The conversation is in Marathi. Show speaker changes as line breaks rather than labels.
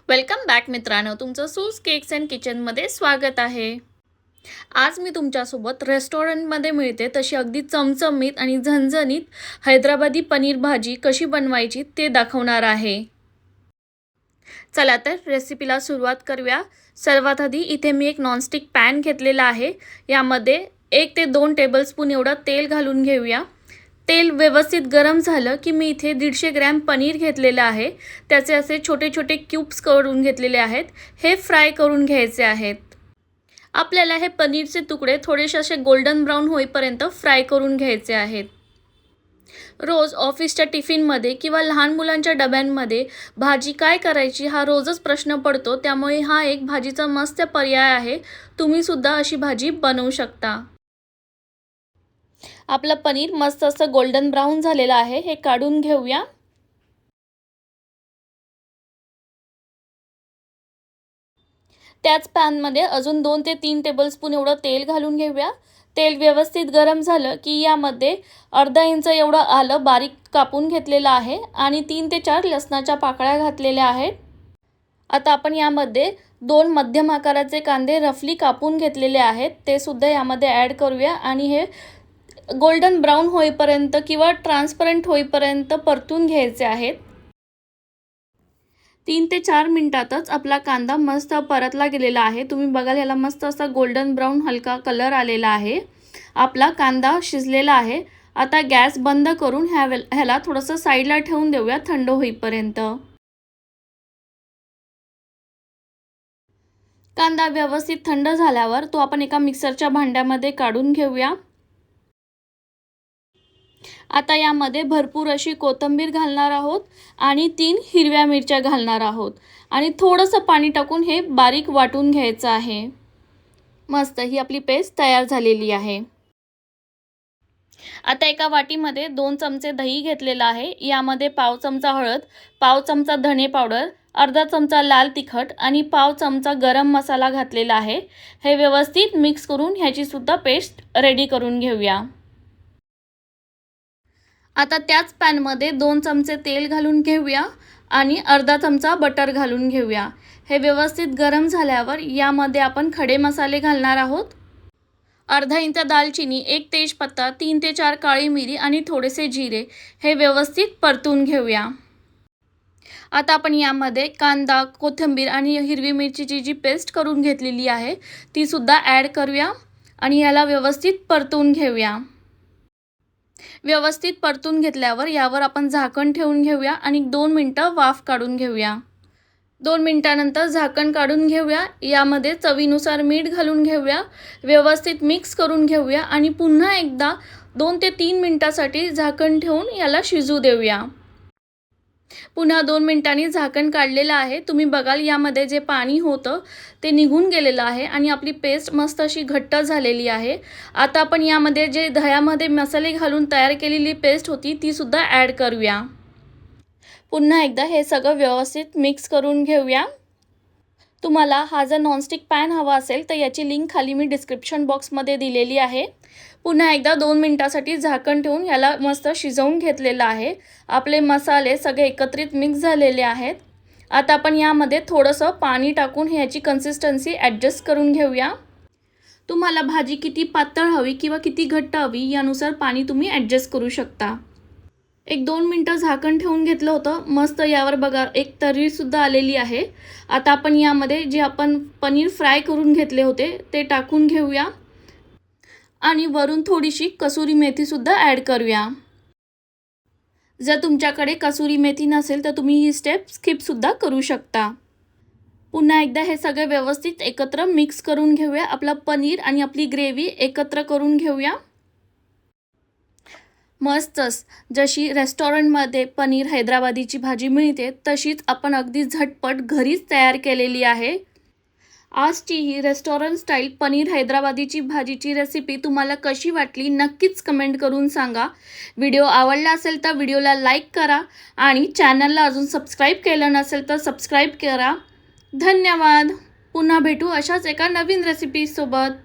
वेलकम बॅक मित्रांनो, तुमचं सूज केक्स अँड किचनमध्ये स्वागत आहे। आज मी तुमच्यासोबत रेस्टॉरंटमध्ये मिळते तशी अगदी चमचमीत आणि झणझणीत हैदराबादी पनीर भाजी कशी बनवायची ते दाखवणार आहे। चला तर रेसिपीला सुरुवात करूया। सर्वात आधी इथे मी एक नॉनस्टिक पॅन घेतलेला आहे। यामध्ये 1 ते 2 टेबलस्पून एवढं तेल घालून घेऊया। तेल व्यवस्थित गरम झालं की मी इथे 150 ग्रॅम पनीर घेतलेलं आहे। त्याचे असे छोटे छोटे क्यूब्स करून घेतलेले आहेत। हे फ्राय करून घ्यायचे आहेत। आपल्याला हे पनीरचे तुकडे थोडेसे असे गोल्डन ब्राउन होईपर्यंत फ्राय करून घ्यायचे आहेत। रोज ऑफिसच्या टिफिनमध्ये किंवा लहान मुलांच्या डब्यांमध्ये भाजी काय करायची हा रोजच प्रश्न पडतो, त्यामुळे हा एक भाजीचा मस्त पर्याय आहे। तुम्ही सुद्धा अशी भाजी बनवू शकता। आपलं पनीर मस्त असं गोल्डन ब्राउन झालेलं आहे, हे काढून घेऊया। त्याच पॅनमध्ये अजून 2 ते 3 टेबलस्पून एवढं तेल घालून घेऊया। तेल व्यवस्थित गरम झालं की यामध्ये अर्धा इंच एवढं आलं बारीक कापून घेतलेलं आहे आणि 3 ते 4 लसणाच्या पाकळ्या घातलेल्या आहेत। आता आपण यामध्ये 2 मध्यम आकाराचे कांदे रफली कापून घेतलेले आहेत, ते सुद्धा यामध्ये ॲड करूया आणि हे गोल्डन ब्राउन होईपर्यंत किंवा ट्रान्सपरंट होईपर्यंत परतून घ्यायचे आहेत। 3 ते 4 मिनिटातच आपला कांदा मस्त परतला गेलेला आहे। तुम्ही बघाल याला मस्त असा गोल्डन ब्राउन हलका कलर आलेला आहे। आपला कांदा शिजलेला आहे। आता गॅस बंद करून ह्याला थोडंसं साईडला ठेवून देऊया थंड होईपर्यंत। कांदा व्यवस्थित थंड झाल्यावर तो आपण एका मिक्सरच्या भांड्यामध्ये काढून घेऊया। आता यामध्ये भरपूर अशी कोथिंबीर घालणार आहोत आणि 3 हिरव्या मिरच्या घालणार आहोत आणि थोडंसं पाणी टाकून हे बारीक वाटून घ्यायचं आहे। मस्त ही आपली पेस्ट तयार झालेली आहे। आता एका वाटीमध्ये 2 चमचे दही घेतलेला आहे। यामध्ये पाव चमचा हळद, पाव चमचा धने पावडर, अर्धा चमचा लाल तिखट आणि पाव चमचा गरम मसाला घातलेला आहे। हे व्यवस्थित मिक्स करून ह्याची सुद्धा पेस्ट रेडी करून घेऊया। आता त्याच पॅनमध्ये 2 चमचे तेल घालून घेऊया आणि अर्धा चमचा बटर घालून घेऊया। हे व्यवस्थित गरम झाल्यावर यामध्ये आपण खडे मसाले घालणार आहोत। अर्धा इंच दालचिनी, 1 तेजपत्ता, 3 ते 4 काळी मिरी आणि थोडेसे जिरे हे व्यवस्थित परतून घेऊया। आता आपण यामध्ये कांदा, कोथिंबीर आणि हिरवी मिरचीची जी पेस्ट करून घेतलेली आहे ती सुद्धा ॲड करूया आणि याला व्यवस्थित परतून घेऊया। व्यवस्थित परतून घेतल्यावर यावर आपण झाकण ठेवून घेऊया आणि 2 मिनिटं वाफ काढून घेऊया। 2 मिनिटांनंतर झाकण काढून घेऊया। यामध्ये चवीनुसार मीठ घालून घेऊया। व्यवस्थित मिक्स करून घेऊया आणि पुन्हा एकदा 2 ते 3 मिनिटांसाठी झाकण ठेवून याला शिजू देऊया। पुन्हा 2 मिनिटांनी झाकण काढलेलं आहे। तुम्ही बघाल यामध्ये जे पाणी होतं ते निघून गेलेलं आहे आणि आपली पेस्ट मस्त अशी घट्ट झालेली आहे। आता आपण यामध्ये जे दह्यामध्ये मसाले घालून तयार केलेली पेस्ट होती ती सुद्धा ॲड करूया। पुन्हा एकदा हे सगळं व्यवस्थित मिक्स करून घेऊया। तुम्हाला हा जर नॉनस्टिक पॅन हवा असेल तर याची लिंक खाली मी डिस्क्रिप्शन बॉक्समध्ये दिलेली आहे। पुन्हा एकदा 2 मिनिटांसाठी झाकण ठेवून ह्याला मस्त शिजवून घेतलेलं आहे। आपले मसाले सगळे एकत्रित मिक्स झालेले आहेत। आता आपण यामध्ये थोडंसं पाणी टाकून ह्याची कन्सिस्टन्सी ॲडजस्ट करून घेऊया। तुम्हाला भाजी किती पातळ हवी किंवा किती घट्ट हवी यानुसार पाणी तुम्ही ॲडजस्ट करू शकता। 1-2 मिनिटं झाकण ठेवून घेतलं होतं। मस्त यावर बघा एक तर्रीसुद्धा आलेली आहे। आता आपण यामध्ये जे आपण पनीर फ्राय करून घेतले होते ते टाकून घेऊया आणि वरून थोडीशी कसुरी मेथीसुद्धा ॲड करूया। जर तुमच्याकडे कसुरी मेथी नसेल तर तुम्ही ही स्टेप स्किपसुद्धा करू शकता। पुन्हा एकदा हे सगळे व्यवस्थित एकत्र मिक्स करून घेऊया। आपला पनीर आणि आपली ग्रेव्ही एकत्र करून घेऊया। मस्तच जशी रेस्टॉरंटमध्ये पनीर हैदराबादीची भाजी मिळते तशीच आपण अगदी झटपट घरीच तयार केलेली आहे। आजची ही रेस्टॉरंट स्टाईल पनीर हैदराबादीची भाजीची रेसिपी तुम्हाला कशी वाटली नक्कीच कमेंट करून सांगा। व्हिडिओ आवडला असेल तर व्हिडिओला लाईक करा आणि चॅनलला अजून सबस्क्राईब केलं नसेल तर सबस्क्राईब करा। धन्यवाद। पुन्हा भेटू अशाच एका नवीन रेसिपीसोबत।